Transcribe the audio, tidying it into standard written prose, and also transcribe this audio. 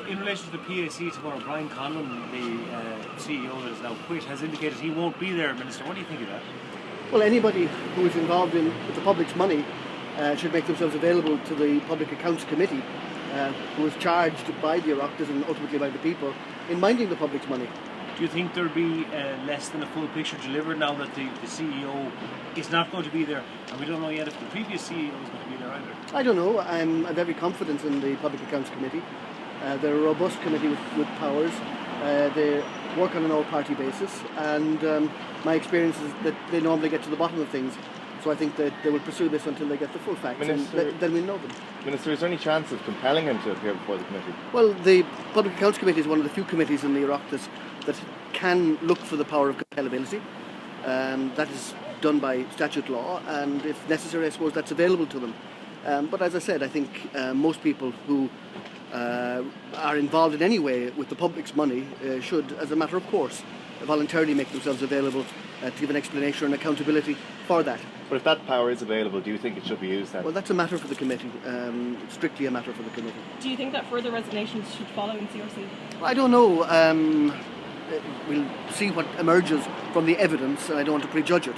in relation to the PAC tomorrow, Brian Conlan, the CEO that has now quit, has indicated he won't be there, Minister. What do you think of that? Well, anybody who is involved with the public's money should make themselves available to the Public Accounts Committee, who is charged by the Oireachtas and ultimately by the people in minding the public's money. Do you think there'll be less than a full picture delivered now that the CEO is not going to be there? And we don't know yet if the previous CEO is going to be there either. I don't know. I'm very confident in the Public Accounts Committee. They're a robust committee with powers. They work on an all-party basis, and my experience is that they normally get to the bottom of things. So I think that they will pursue this until they get the full facts, Minister, and then we'll know them. Minister, is there any chance of compelling him to appear before the committee? Well, the Public Accounts Committee is one of the few committees in the Oireachtas that can look for the power of compellability. That is done by statute law, and if necessary, I suppose that's available to them. But as I said, I think most people who are involved in any way with the public's money should, as a matter of course, voluntarily make themselves available to give an explanation and accountability for that. But if that power is available, do you think it should be used then? Well, that's a matter for the committee, strictly a matter for the committee. Do you think that further resignations should follow in CRC? I don't know. We'll see what emerges from the evidence, and I don't want to prejudge it.